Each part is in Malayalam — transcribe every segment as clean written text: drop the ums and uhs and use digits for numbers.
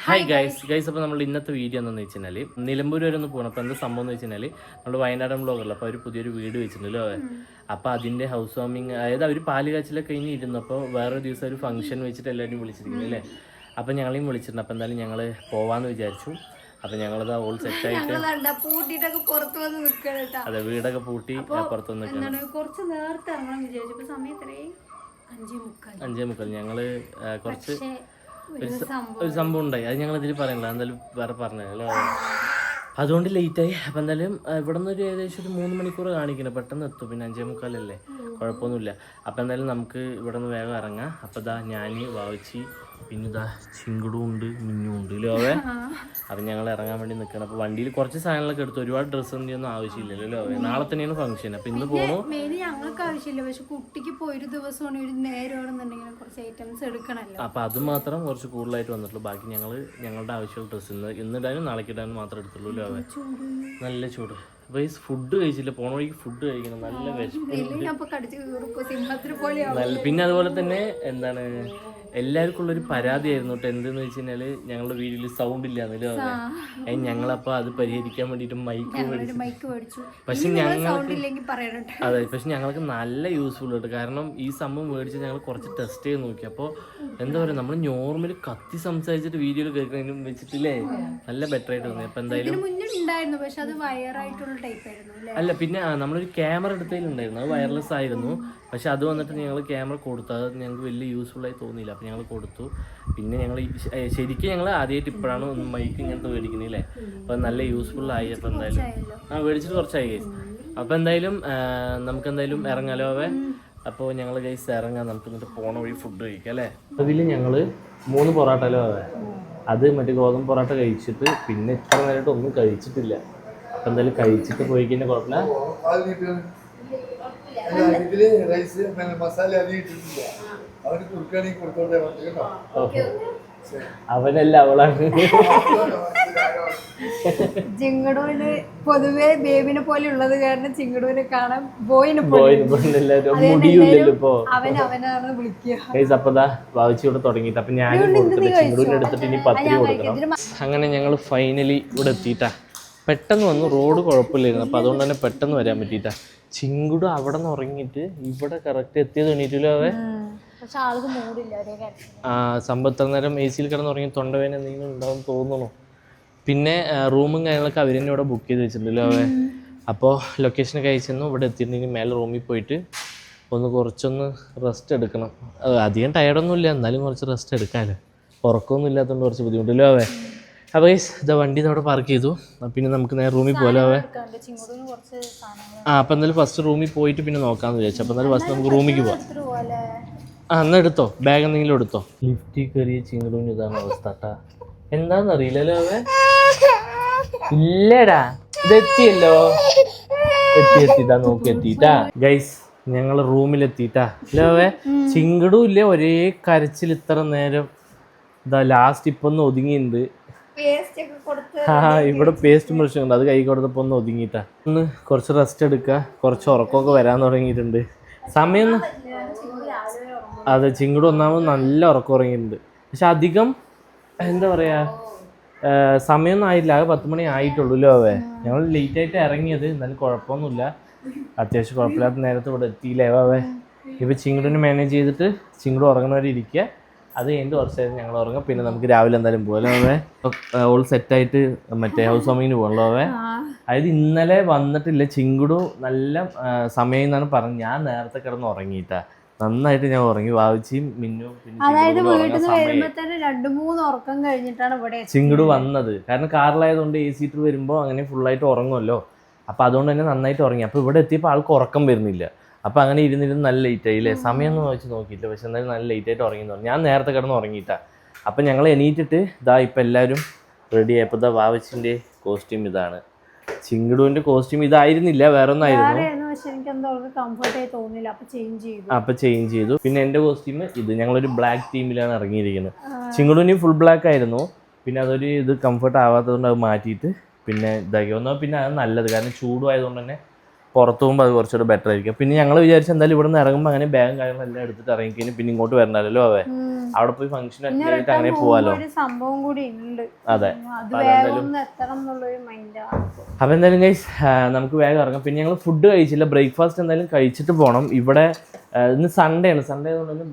ഹായ് ഗൈസ് അപ്പോൾ നമ്മൾ ഇന്നത്തെ വീഡിയോ എന്താണെന്ന് വെച്ച് കഴിഞ്ഞാൽ നിലമ്പൂർ വരെ ഒന്ന് പോകണം. അപ്പോൾ എന്താ സംഭവം എന്ന് വെച്ച് കഴിഞ്ഞാൽ നമ്മൾ വയനാടൻ ബ്ലോഗുള്ള അപ്പോൾ അവർ പുതിയൊരു വീട് വെച്ചിട്ടുണ്ടല്ലോ. അപ്പോൾ അതിൻ്റെ ഹൗസ് വാമിങ്, അതായത് അവർ പാല് കാച്ചിലൊക്കെ കഴിഞ്ഞ് ഇരുന്നു. അപ്പോൾ വേറൊരു ദിവസം ഒരു ഫംഗ്ഷൻ വെച്ചിട്ട് എല്ലാവരും വിളിച്ചിരിക്കുന്നു അല്ലേ. അപ്പോൾ ഞങ്ങളെയും വിളിച്ചിട്ടുണ്ട്. അപ്പോൾ എന്തായാലും ഞങ്ങൾ പോവാമെന്ന് വിചാരിച്ചു. അപ്പോൾ ഞങ്ങളത് ഓൾ സെറ്റായിട്ട് അതെ വീടൊക്കെ പൂട്ടി പുറത്ത് നിൽക്കണം. കുറച്ച് നേരത്തെ ഇറങ്ങണം വിചാരിച്ചു. സമയത്ത് 5:45 ഞങ്ങള് കുറച്ച് ഒരു സംഭവം ഉണ്ടായി. അത് ഞങ്ങൾ ഇതിൽ പറയണില്ല, എന്തായാലും വേറെ പറഞ്ഞല്ലോ. അതുകൊണ്ട് ലേറ്റായി. അപ്പം എന്തായാലും ഇവിടെ നിന്ന് ഒരു ഏകദേശം ഒരു 3 മണിക്കൂർ കാണിക്കണം. പെട്ടെന്ന് എത്തും. പിന്നെ 5:45 കുഴപ്പമൊന്നുമില്ല. അപ്പം എന്തായാലും നമുക്ക് ഇവിടെ നിന്ന് വേഗം ഇറങ്ങാം. അപ്പം ഇതാ ഞാൻ വാവിച്ചി പിന്നെ ഇതാ ചിങ്കുടും ഉണ്ട് മിന്നും ഉണ്ട് ലോവേ. അപ്പം ഞങ്ങൾ ഇറങ്ങാൻ വേണ്ടി നിൽക്കണം. അപ്പോൾ വണ്ടിയിൽ കുറച്ച് സാധനങ്ങളൊക്കെ എടുത്തു. ഒരുപാട് ഡ്രസ്സൊന്നും ഒന്നും ആവശ്യമില്ലല്ലോ ലോവേ. നാളെ തന്നെയാണ് ഫംഗ്ഷൻ. അപ്പം ഇന്ന് പോകണു. ഞങ്ങൾക്ക് ആവശ്യമില്ല, പക്ഷെ കുട്ടിക്ക് ഇപ്പോൾ ഒരു ദിവസമാണ് ഒരു നേരമാണെന്നുണ്ടെങ്കിൽ കുറച്ച് ഐറ്റംസ് എടുക്കണമല്ലോ. അപ്പം അത് മാത്രം കുറച്ച് കൂടുതലായിട്ട് വന്നിട്ടുള്ളൂ. ബാക്കി ഞങ്ങളുടെ ആവശ്യമുള്ള ഡ്രസ്സ് ഇന്നിടാനും നാളേക്ക് ഇടാനും മാത്രമേ എടുത്തുള്ളൂ ലോവേ. നല്ല ചൂട്. അപ്പോൾ ഈ ഫുഡ് കഴിച്ചില്ല, പോണ വഴിക്ക് ഫുഡ് കഴിക്കണം. നല്ല വിശപ്പ്. പിന്നെ അതുപോലെ തന്നെ എന്താണ് എല്ലാവർക്കും ഉള്ളൊരു പരാതിയായിരുന്നു കേട്ടോ. എന്തെന്ന് വെച്ച് കഴിഞ്ഞാൽ ഞങ്ങളുടെ വീട്ടിൽ സൗണ്ട് ഇല്ലാന്നല്ലോ. ഞങ്ങളപ്പോൾ അത് പരിഹരിക്കാൻ വേണ്ടിയിട്ട് മൈക്ക് മേടിച്ചു. പക്ഷെ ഞങ്ങൾക്ക് നല്ല യൂസ്ഫുൾ ആയിട്ട്. കാരണം ഈ സംഭവം മേടിച്ച് ഞങ്ങൾ കുറച്ച് ടെസ്റ്റ് ചെയ്ത് നോക്കി. അപ്പോൾ എന്താ പറയുക, നമ്മൾ നോർമലി കത്തി സംസാരിച്ചിട്ട് വീഡിയോയിൽ കേൾക്കുന്നതിനും വെച്ചിട്ടില്ലേ നല്ല ബെറ്റർ ആയിട്ട് തോന്നി. അപ്പോൾ എന്തായാലും അല്ല, പിന്നെ നമ്മളൊരു ക്യാമറ എടുത്തതിലുണ്ടായിരുന്നു, അത് വയർലെസ് ആയിരുന്നു. പക്ഷെ അത് വന്നിട്ട് ഞങ്ങൾ ക്യാമറ കൊടുത്തു. അത് ഞങ്ങൾക്ക് വലിയ യൂസ്ഫുൾ ആയി തോന്നിയില്ല. അപ്പോൾ ഞങ്ങൾ കൊടുത്തു. പിന്നെ ഞങ്ങൾ ശരിക്കും ഞങ്ങൾ ആദ്യമായിട്ട് ഇപ്പോഴാണ് ഒന്ന് മൈക്ക് ഇങ്ങനത്തെ മേടിക്കുന്നില്ലേ. അപ്പോൾ നല്ല യൂസ്ഫുൾ ആയി. അപ്പോൾ എന്തായാലും മേടിച്ചിട്ട് കുറച്ചായി ഗൈസ്. അപ്പോൾ എന്തായാലും നമുക്കെന്തായാലും ഇറങ്ങാലോ അവ. അപ്പോൾ ഞങ്ങൾ ഗൈസ് ഇറങ്ങാം. നമുക്ക് എന്നിട്ട് പോണ വഴി ഫുഡ് കഴിക്കാം അല്ലേ. അതിൽ ഞങ്ങൾ 3 പൊറോട്ടല്ലോ അവ. അത് മറ്റേ ഗോതമ്പ് പൊറോട്ട കഴിച്ചിട്ട് പിന്നെ ഇത്ര നേരമായിട്ട് ഒന്നും കഴിച്ചിട്ടില്ല. അപ്പം എന്തായാലും കഴിച്ചിട്ട് പോയി കഴിഞ്ഞാൽ കുഴപ്പമില്ല. അവനല്ല അവളാണ്. ചിങ്ങടൂന് പൊതുവെ ബേബിനെ പോലെ ഉള്ളത് കാരണം ചിങ്ങടൂനെ കാണാൻ ബോയിനെ അവനാണ് വിളിക്കുക. അപ്പതാ വാവിച്ച് ഇവിടെ തുടങ്ങിയിട്ട്. അപ്പൊ ഞാൻ ചിങ്ങടൂരിനെ എടുത്തിട്ട് ഇനി 10 കൊടുക്കണം. അങ്ങനെ ഞങ്ങൾ ഫൈനലി ഇവിടെ എത്തിയിട്ടാ. പെട്ടെന്ന് വന്നു. റോഡ് കുഴപ്പമില്ലായിരുന്നു. അപ്പം അതുകൊണ്ട് തന്നെ പെട്ടെന്ന് വരാൻ പറ്റിയിട്ടാ. ചിങ്കുട് അവിടെ നിന്ന് ഉറങ്ങിയിട്ട് ഇവിടെ കറക്റ്റ് എത്തിയത് എണീറ്റില്ലോ അവൻ. സംഭവം നേരം എ സിയിൽ കിടന്ന് ഉറങ്ങി തൊണ്ടവേന എന്തെങ്കിലും ഉണ്ടാവും തോന്നുന്നു. പിന്നെ റൂമും കാര്യങ്ങളൊക്കെ അവർ തന്നെ ഇവിടെ ബുക്ക് ചെയ്ത് വെച്ചിട്ടുണ്ടല്ലോ അവൻ. അപ്പോൾ ലൊക്കേഷനൊക്കെ അയച്ചെന്നു. ഇവിടെ എത്തിയിട്ടുണ്ടെങ്കിൽ മേലെ റൂമിൽ പോയിട്ട് കുറച്ചൊന്ന് റെസ്റ്റ് എടുക്കണം. അധികം ടയർഡൊന്നും ഇല്ല, എന്നാലും കുറച്ച് റെസ്റ്റ് എടുക്കാമല്ലോ. ഉറക്കമൊന്നും ഇല്ലാത്തതുകൊണ്ട് കുറച്ച് ബുദ്ധിമുട്ടില്ലോ അവൻ. അപ്പോൾ ഇതാ വണ്ടി അവിടെ പാർക്ക് ചെയ്തു. പിന്നെ നമുക്ക് നേരെ റൂമിൽ പോകാലോ അവൻ. അപ്പം എന്തായാലും ഫസ്റ്റ് റൂമിൽ പോയിട്ട് പിന്നെ നോക്കാമെന്ന് വിചാരിച്ചു. അപ്പം എന്നാലും ഫസ്റ്റ് നമുക്ക് റൂമിലേക്ക് പോവാം. എന്നാൽ എടുത്തോ, ബാഗ് എന്തെങ്കിലും എടുത്തോ. ലിഫ്റ്റിൽ കയറിയ ചിങ്ങടൂന് ഇതാണ് അവസ്ഥ കേട്ടാ. എന്താണെന്ന് അറിയില്ലല്ലോ അവൻ. ഇല്ലടാ, ഇതെത്തിയല്ലോ. എത്തിയിട്ടാ നോക്കി എത്തിയിട്ടാ ഗൈസ്. ഞങ്ങൾ റൂമിലെത്തിയിട്ടാ അല്ലേ അവൻ. ചിങ്ങടും ഇല്ലേ, ഒരേ കരച്ചിൽ ഇത്ര നേരം. ഇതാ ലാസ്റ്റ് ഇപ്പൊ ഒന്ന് ഒതുങ്ങിയിട്ടുണ്ട്. ഇവിടെ പേസ്റ്റ് മൃഷമുണ്ട്, അത് കൈ കൊടുത്തപ്പോൾ ഒന്ന് ഒതുങ്ങിയിട്ടാ. ഒന്ന് കുറച്ച് റെസ്റ്റ് എടുക്കുക. കുറച്ച് ഉറക്കമൊക്കെ വരാൻ തുടങ്ങിയിട്ടുണ്ട്. സമയം അതെ, ചിങ്ങട് ഒന്നാമത് നല്ല ഉറക്കം ഉറങ്ങിയിട്ടുണ്ട്. പക്ഷെ അധികം എന്താ പറയാ, സമയമൊന്നും ആയിട്ടില്ല. ആകെ 10 മണി ആയിട്ടുള്ളൂല്ലോ അവേ. ഞങ്ങൾ ലേറ്റായിട്ട് ഇറങ്ങിയത്, എന്നാലും കുഴപ്പമൊന്നുമില്ല. അത്യാവശ്യം കുഴപ്പമില്ലാത്ത നേരത്തെ ഇവിടെ എത്തിയില്ലേ അവേ. ഇപ്പം ചിങ്ങടിനെ മാനേജ് ചെയ്തിട്ട് ചിങ്ങട് ഉറങ്ങുന്നവരെ ഇരിക്കുക. അത് കഴിഞ്ഞിട്ട് കുറച്ച് നേരം ഞങ്ങൾ ഉറങ്ങാം. പിന്നെ നമുക്ക് രാവിലെ എന്തായാലും പോകല്ലോ അവേ. ഓൾ സെറ്റായിട്ട് മറ്റേ ഹൗസ് വാമിങ്ങിന് പോകണല്ലോ അവേ. അതായത് ഇന്നലെ വന്നിട്ടില്ല ചിങ്കുടു. നല്ല സമയം എന്നാണ് പറഞ്ഞത്. ഞാൻ നേരത്തെ കിടന്ന് ഉറങ്ങിയിട്ടാ. നന്നായിട്ട് ഞാൻ ഉറങ്ങി. വാവിച്ചിയും മിന്നും ചിങ്കുടു വന്നത്. കാരണം കാറിലായതുകൊണ്ട് എ സീറ്റർ വരുമ്പോൾ അങ്ങനെ ഫുള്ളായിട്ട് ഉറങ്ങുമല്ലോ. അപ്പോൾ അതുകൊണ്ട് തന്നെ നന്നായിട്ട് ഉറങ്ങി. അപ്പോൾ ഇവിടെ എത്തിയപ്പോൾ ആൾക്ക് ഉറക്കം വരുന്നില്ല. അപ്പോൾ അങ്ങനെ ഇരുന്നിരുന്ന് നല്ല ലേറ്റ് ആയില്ലേ. സമയമൊന്നും വെച്ച് നോക്കിയില്ല. പക്ഷെ എന്തായാലും നല്ല ലേറ്റായിട്ട് ഉറങ്ങിയെന്ന് പറഞ്ഞു. ഞാൻ നേരത്തെ കിടന്ന് ഉറങ്ങിയിട്ടാ. അപ്പം ഞങ്ങൾ എണീറ്റിട്ട് ഇതാ ഇപ്പം എല്ലാവരും റെഡി ആയപ്പോൾ ഇതാ വാവിച്ചിൻ്റെ കോസ്റ്റ്യൂം ഇതാണ്. ചിങ്കുടുവിൻ്റെ കോസ്റ്റ്യൂം ഇതായിരുന്നില്ല, വേറെ ഒന്നായിരുന്നു. അപ്പം ചേഞ്ച് ചെയ്തു. പിന്നെ എൻ്റെ കോസ്റ്റ്യൂം ഇത്. ഞങ്ങളൊരു ബ്ലാക്ക് തീമിലാണ് ഇറങ്ങിയിരിക്കുന്നത്. ചിങ്കുടുവിന് ഫുൾ ബ്ലാക്ക് ആയിരുന്നു. പിന്നെ അതൊരു കംഫർട്ട് ആവാത്തതുകൊണ്ട് അത് മാറ്റിയിട്ട് പിന്നെ ഇതാക്കി വന്നാൽ പിന്നെ അത് നല്ലത്. കാരണം ചൂടുമായതുകൊണ്ട് തന്നെ പുറത്ത് പോകുമ്പോൾ അത് കുറച്ചുകൂടെ ബെറ്റർ ആയിരിക്കും. പിന്നെ ഞങ്ങൾ വിചാരിച്ചു എന്തായാലും ഇവിടെ നിന്ന് ഇറങ്ങുമ്പോൾ അങ്ങനെ ബാഗും കാര്യങ്ങളെല്ലാം എടുത്തിട്ട് ഇറങ്ങിക്കഴിഞ്ഞാൽ പിന്നെ ഇങ്ങോട്ട് വരണല്ലോ അവേ, അവിടെ പോയി ഫംഗ്ഷൻ അറ്റൻഡ് ചെയ്തിട്ട് അങ്ങനെ പോവാലോ. സംഭവം കൂടി ഉണ്ട്. അതെ, അപ്പൊ എന്തായാലും ഗൈസ് നമുക്ക് വേഗം ഇറങ്ങാം. പിന്നെ ഞങ്ങൾ ഫുഡ് കഴിച്ചില്ല, ബ്രേക്ക്ഫാസ്റ്റ് എന്തായാലും കഴിച്ചിട്ട് പോകണം. ഇവിടെ ഇന്ന് സൺഡേ ആണ്, സൺഡേ ആയതുകൊണ്ട്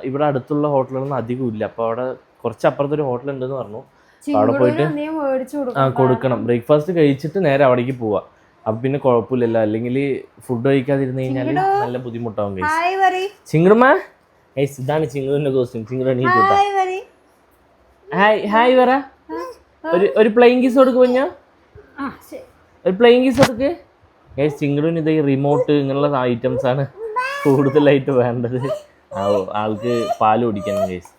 ഇവിടെ അടുത്തുള്ള ഹോട്ടലുകളൊന്നും അധികം ഇല്ല. അപ്പോൾ അവിടെ കുറച്ച് അപ്പുറത്തൊരു ഹോട്ടൽ ഉണ്ടെന്ന് പറഞ്ഞു. അവിടെ പോയിട്ട് കൊടുക്കണം. ബ്രേക്ക്ഫാസ്റ്റ് കഴിച്ചിട്ട് നേരെ അവിടേക്ക് പോവാം. അപ്പൊ പിന്നെ കുഴപ്പമില്ലല്ലോ, അല്ലെങ്കിൽ ഫുഡ് കഴിക്കാതിരുന്ന് കഴിഞ്ഞാൽ നല്ല ബുദ്ധിമുട്ടാവും. ചിങ്ങടുമ്മ ഗൈസ്, ഇതാണ് ചിങ്ങുവിന്റെ കോസ്റ്റ്യൂം. ചിങ്ങു എണീറ്റിട്ടാ ഹായ് ഹായ് പറ. ഒരു പ്ലെയിങ് കിസ് കൊടുക്ക് കുഞ്ഞാ, ഒരു പ്ലെയിങ് കിസ് കൊടുക്ക് ഗൈസ്. ചിങ്ങുവിന് ഇത് റിമോട്ട് ഇങ്ങനെയുള്ള ഐറ്റംസ് ആണ് കൂടുതലായിട്ട് വേണ്ടത്. ആൾക്ക് പാല് കുടിക്കണം ഗൈസ്.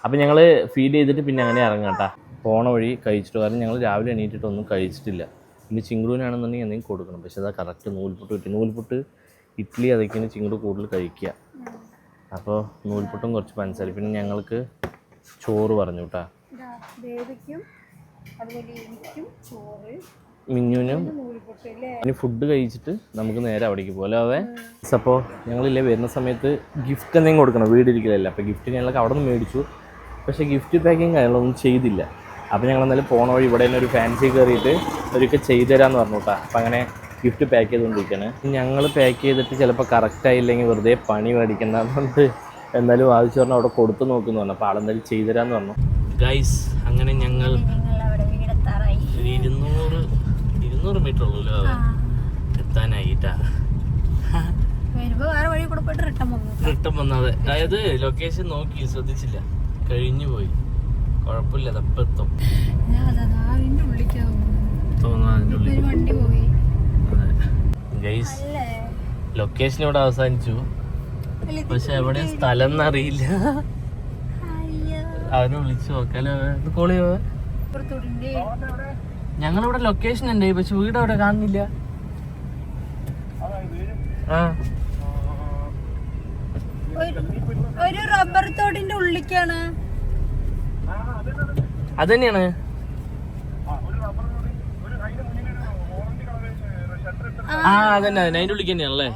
അപ്പം ഞങ്ങൾ ഫീഡ് ചെയ്തിട്ട് പിന്നെ അങ്ങനെ ഇറങ്ങാട്ടാ. പോണ വഴി കഴിച്ചിട്ട്, കാരണം ഞങ്ങൾ രാവിലെ എണീറ്റിട്ടൊന്നും കഴിച്ചിട്ടില്ല. പിന്നെ ചിങ്ങുവിനാണെന്നുണ്ടെങ്കിൽ എന്തെങ്കിലും കൊടുക്കണം. പക്ഷെ അതാ കറക്റ്റ് നൂൽപുട്ട് കിട്ടി. നൂൽപുട്ട് ഇഡ്ഡലി അതൊക്കെയാണ് ചിങ്ങു കൂടുതൽ കഴിക്കുക. അപ്പോൾ നൂൽപുട്ടും കുറച്ച് പഞ്ചസാര. പിന്നെ ഞങ്ങൾക്ക് ചോറ് പറഞ്ഞു കേട്ടാ, മിന്നുവിനും. ഇനി ഫുഡ് കഴിച്ചിട്ട് നമുക്ക് നേരെ അവിടേക്ക് പോകാം. അവേ അപ്പോൾ ഞങ്ങളില്ലേ വരുന്ന സമയത്ത് ഗിഫ്റ്റ് എന്തെങ്കിലും കൊടുക്കണം, വീടിരിക്കലല്ല. അപ്പോൾ ഗിഫ്റ്റ് ഞങ്ങൾക്ക് അവിടെ നിന്ന് മേടിച്ചു. പക്ഷേ ഗിഫ്റ്റ് പാക്കിങ് കാര്യങ്ങളൊന്നും ചെയ്തില്ല. അപ്പോൾ ഞങ്ങൾ എന്നാലും പോണ വഴി ഇവിടെ തന്നെ ഒരു ഫാൻസി കയറിയിട്ട് ഒരിക്കൽ ചെയ്തു തരാമെന്ന് പറഞ്ഞു കേട്ടോ. അപ്പം അങ്ങനെ ഗിഫ്റ്റ് പാക്ക് ചെയ്തുകൊണ്ടിരിക്കുകയാണ്. ഞങ്ങൾ പാക്ക് ചെയ്തിട്ട് ചിലപ്പോൾ കറക്റ്റായില്ലെങ്കിൽ വെറുതെ പണി മേടിക്കണം. അതുകൊണ്ട് എന്തായാലും ആവശ്യം പറഞ്ഞാൽ അവിടെ കൊടുത്തു നോക്കുന്നു പറഞ്ഞു. അപ്പോൾ ആളെന്തായാലും ചെയ്തു തരാമെന്ന് പറഞ്ഞു. ഗൈസ് അങ്ങനെ ഞങ്ങൾ 200 മീറ്റർ ഉള്ളൂ എത്താനായിട്ടാ. റിട്ടൺ വന്നത്, അതായത് ലൊക്കേഷൻ നോക്കി ശ്രദ്ധിച്ചില്ല, കഴിഞ്ഞു പോയി. കുഴപ്പമില്ല, അതപ്പെത്തും ഗൈസ്. ലൊക്കേഷൻ ഇവിടെ അവസാനിച്ചു, പക്ഷെ എവിടെ സ്ഥലം എന്നറിയില്ല. അവനെ വിളിച്ചു നോക്കാലോ. കോളി പോവാ. ഞങ്ങളിവിടെ ലൊക്കേഷൻ ഉണ്ട്, പക്ഷെ വീട് അവിടെ കാണുന്നില്ല. ഒരു റബ്ബർ തോടിന്റെ ഉള്ളിലേക്കാണ്. അതന്നെയാണ്. അതന്നെ അതിന്റെ ഉള്ളിലേക്ക് തന്നെയാണല്ലേ.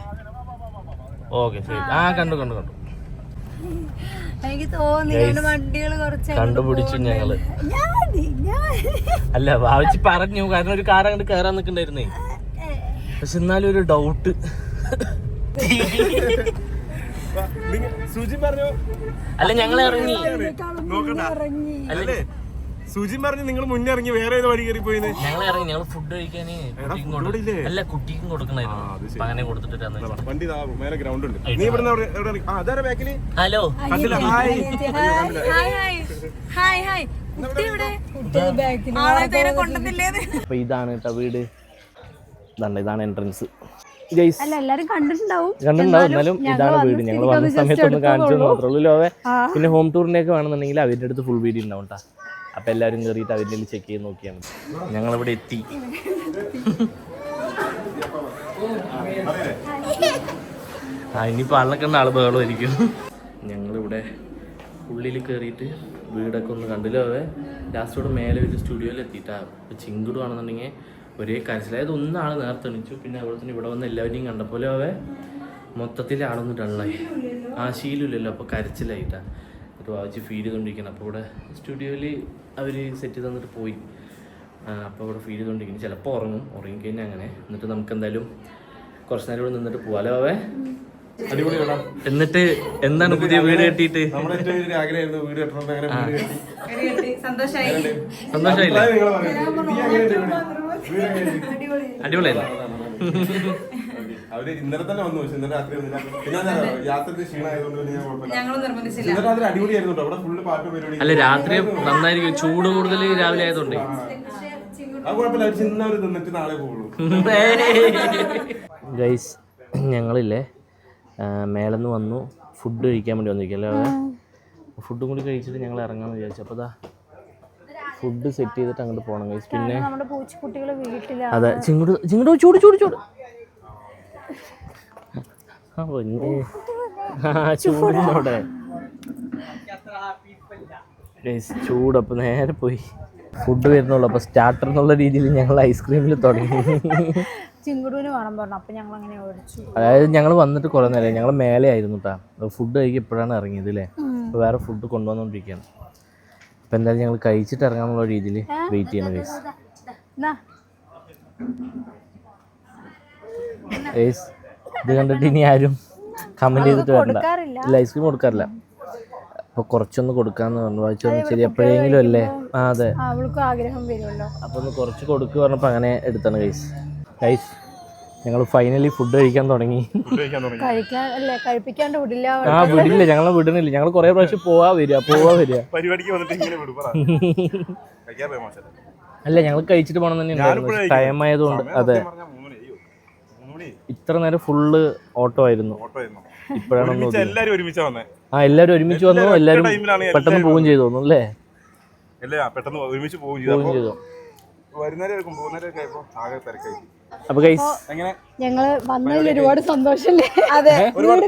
ഓക്കെ ശരി. കണ്ടു എനിക്ക് തോന്നി വണ്ടികൾ കുറച്ച് കണ്ടുപിടിച്ചു ഞങ്ങള്. അല്ല ഭാവിച്ച് പറഞ്ഞു, കാരണം ഒരു കാർ അങ്ങോട്ട് കയറാൻ നിൽക്കണ്ടായിരുന്നേ. പക്ഷെ എന്നാലും ഒരു ഡൗട്ട്. അല്ല ഞങ്ങൾ ഇറങ്ങി, സുജി പറഞ്ഞു നിങ്ങൾ മുന്നേ ഇറങ്ങി വേറെ ഏത് വഴി കയറി പോയി. ഞങ്ങൾ ഇറങ്ങി, ഞങ്ങൾ ഫുഡ് കഴിക്കാന് അല്ല കുട്ടിക്കും കൊടുക്കണായിരുന്നു. അങ്ങനെ കൊടുത്തിട്ട് വണ്ടി മേലെ ഗ്രൗണ്ട് ഉണ്ട്. നീ ഇവിടെ ബാക്കില് ഹലോ അപ്പൊ ഇതാണ് കേട്ടോ വീട്. ഇതാണ് എൻട്രൻസ്. കണ്ടിട്ടുണ്ടാവും, എന്നാലും ഇതാണ് വീട്. ഞങ്ങൾ വന്ന സമയത്ത് ഒന്ന് കാണിച്ചു മാത്രമേ ഉള്ളൂ. പിന്നെ ഹോം ടൂറിന്റെ ഒക്കെ വേണമെന്നുണ്ടെങ്കിൽ അവരുടെ അടുത്ത് ഫുൾ വീഡിയോ ഉണ്ടാവും കേട്ടോ. അപ്പൊ എല്ലാവരും കയറിയിട്ട് അവരുടെ ചെക്ക് ചെയ്ത് നോക്കിയാൽ മതി. ഞങ്ങളിവിടെ എത്തി. ഇനിയിപ്പോൾ ആളിനൊക്കെ ആൾ ബഹളമായിരിക്കും. ഞങ്ങളിവിടെ ഉള്ളിൽ കയറിയിട്ട് വീടൊക്കെ ഒന്ന് കണ്ടില്ലോ. ലാസ്റ്റോടെ മേലെ ഒരു സ്റ്റുഡിയോയിൽ എത്തിയിട്ടാ. ഇപ്പോൾ ചിങ്കിടുവാണെന്നുണ്ടെങ്കിൽ ഒരേ കരച്ചിലായത് ഒന്നാൾ നേരത്തെ എണിച്ചു. പിന്നെ അതുപോലെ തന്നെ ഇവിടെ വന്ന് എല്ലാവരെയും കണ്ടപ്പോലെ മൊത്തത്തിൽ ആളൊന്ന് ഡള്ളായി. ശീലമില്ലല്ലോ, അപ്പോൾ കരച്ചിലായിട്ടാണ്. എന്നിട്ട് വായിച്ച് ഫീൽ ചെയ്തുകൊണ്ടിരിക്കണം. അപ്പോൾ ഇവിടെ സ്റ്റുഡിയോയിൽ അവർ സെറ്റ് ചെയ്ത് തന്നിട്ട് പോയി. അപ്പോൾ ഇവിടെ ഫീൽ ചെയ്തുകൊണ്ടിരിക്കുന്നു. ചിലപ്പോൾ ഉറങ്ങിക്കഴിഞ്ഞാൽ അങ്ങനെ. എന്നിട്ട് നമുക്ക് എന്തായാലും കുറച്ച് നേരം ഇവിടെ നിന്നിട്ട് പോകാലോ. അടിപൊളി. എന്നിട്ട് എന്താണ് പുതിയ വീട് കെട്ടിയിട്ട് സന്തോഷമായില്ലേ? അടിപൊളിയല്ലേ? അവര് ഇന്നലെ തന്നെ വന്നു. പക്ഷെ ഇന്നലെ രാത്രി പിന്നെ യാത്രയ്ക്ക് ക്ഷീണമായതുകൊണ്ട് അടിപൊളിയായിരുന്നു. അവിടെ ഫുള്ള് പാട്ട് പരിപാടി. അല്ല രാത്രി നന്നായിരിക്കും, ചൂട് കൂടുതൽ രാവിലെ ആയതുകൊണ്ട്. അത് കുഴപ്പമില്ല, അവർ ചിന്നവര് നിന്നിട്ട് നാളെ പോകുള്ളൂ. ഗൈസ് ഞങ്ങളില്ലേ മേലെന്ന് വന്നു ഫുഡ് കഴിക്കാൻ വേണ്ടി വന്നിരിക്കല്ലേ. ഫുഡും കൂടി കഴിച്ചിട്ട് ഞങ്ങൾ ഇറങ്ങാമെന്ന് വിചാരിച്ചു. അപ്പോൾ ഫുഡ് സെറ്റ് ചെയ്തിട്ട് അങ്ങോട്ട് പോകണം ഗൈസ്. പിന്നെ അതെ ചിങ്ങട് ചൂട് ചൂടിനോടെ ഗൈസ് ചൂട്. അപ്പോൾ നേരെ പോയി ഫുഡ് വരുന്നുള്ളൂ. അപ്പോൾ സ്റ്റാർട്ടർ എന്നുള്ള രീതിയിൽ ഞങ്ങൾ ഐസ്ക്രീമിൽ തുടങ്ങി. ചിങ്കുടുവിന് വേണം പറഞ്ഞു. അപ്പൊ ഞങ്ങൾ അങ്ങനെ ഓടിച്ചു. അതായത് ഞങ്ങൾ വന്നിട്ട് കുറേ നേരം ഞങ്ങൾ മേലെ ആയിരുന്നു കേട്ടോ. ഫുഡ് കഴിക്കാൻ ഇപ്പോഴാണ് ഇറങ്ങിയത് അല്ലേ. അപ്പോൾ വേറെ ഫുഡ് കൊണ്ടുവന്നുകൊണ്ടിരിക്കുകയാണ്. അപ്പോൾ എന്തായാലും ഞങ്ങൾ കഴിച്ചിട്ട് ഇറങ്ങാമെന്നുള്ള രീതിയിൽ വെയിറ്റ് ചെയ്യണം ഗൈസ്. ഗൈസ് ഇത് കണ്ടിട്ട് ഇനി ആരും കമൻറ്റ് ചെയ്തിട്ട് വരണ്ട. ഇല്ല, ഐസ്ക്രീം കൊടുക്കാറില്ല. അപ്പോൾ കുറച്ചൊന്ന് കൊടുക്കാമെന്ന് പറഞ്ഞു. വായിച്ചൊന്നും ശരി എപ്പോഴെങ്കിലും അല്ലേ. ആ അതെ, അവൾക്കും ആഗ്രഹം വരുമല്ലോ. അപ്പോൾ ഒന്ന് കുറച്ച് കൊടുക്കുക പറഞ്ഞപ്പോൾ അങ്ങനെ എടുത്താണ് ഗൈസ്. ഗൈസ് ഞങ്ങൾ ഫൈനലി ഫുഡ് കഴിക്കാൻ തുടങ്ങി. കഴിപ്പിക്കാണ്ട് വിടില്ല. ആ വിടില്ല, ഞങ്ങളെ വിടണില്ല. ഞങ്ങൾ കുറേ പ്രാവശ്യം പോവാ വരിക പരിപാടിക്ക് വന്നിട്ട് ഇങ്ങനെ വിടും. അല്ല ഞങ്ങൾ കഴിച്ചിട്ട് പോകണം തന്നെ ടൈം ആയതുകൊണ്ട്. അതെ, ഇത്ര നേരം ഫുള്ള് ഓട്ടോ ആയിരുന്നു. ഇപ്പോഴാണ് എല്ലാരും ഒരുമിച്ചാ വന്നേ. എല്ലാവരും ഒരുമിച്ച് വന്നു. എല്ലാവരും പെട്ടെന്ന് പോവുകയും ചെയ്തു തോന്നുന്നു അല്ലേ. പെട്ടെന്ന് ഒരുമിച്ച് പോവുകയും ചെയ്തു. വരുന്നവരും പോകുന്നവരൊക്കെ ആയപ്പോ ആകെ തിരക്കായി. അപ്പൊ ഗൈസ് ഞങ്ങള് വന്നതിൽ ഒരുപാട് സന്തോഷല്ലേ. അതെ,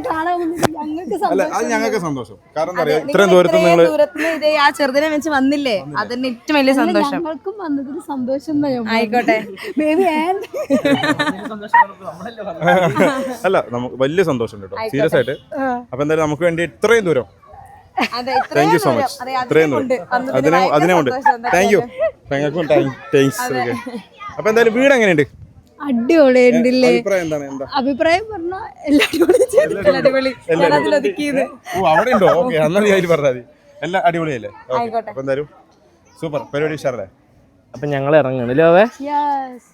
കാണാൻ ഞങ്ങൾക്ക് ഞങ്ങൾക്ക് സന്തോഷം. കാരണം ഇത്രയും ദൂരത്ത് ആ ചെറുതിനെ വെച്ച് വന്നില്ലേ, അതിന് ഏറ്റവും വലിയ സന്തോഷം. ഞങ്ങൾക്കും വന്നതിന് സന്തോഷം. ആയിക്കോട്ടെ ബേബി അല്ല, നമുക്ക് വലിയ സന്തോഷം കേട്ടോ, സീരിയസ് ആയിട്ട്. അപ്പൊ എന്തായാലും നമുക്ക് വേണ്ടി ഇത്രയും ദൂരം, താങ്ക് യു സോ മച്ച്. ഇത്രയും ദൂരം അതിനുണ്ട്. Thank you. അപ്പൊ എന്തായാലും വീട് എങ്ങനെയുണ്ട്? അടിപൊളിയുണ്ടല്ലേ. അഭിപ്രായം പറഞ്ഞ അടിപൊളി. അവിടെ ഉണ്ടോ? ഓക്കെ, എന്നാ നീ അതിൽ പറഞ്ഞാൽ മതി. എല്ലാം അടിപൊളിയല്ലേ? അപ്പൊ എന്തായാലും സൂപ്പർ പരിപാടി ഉഷാറല്ലേ. അപ്പൊ ഞങ്ങൾ ഇറങ്ങണല്ലേ. യെസ്.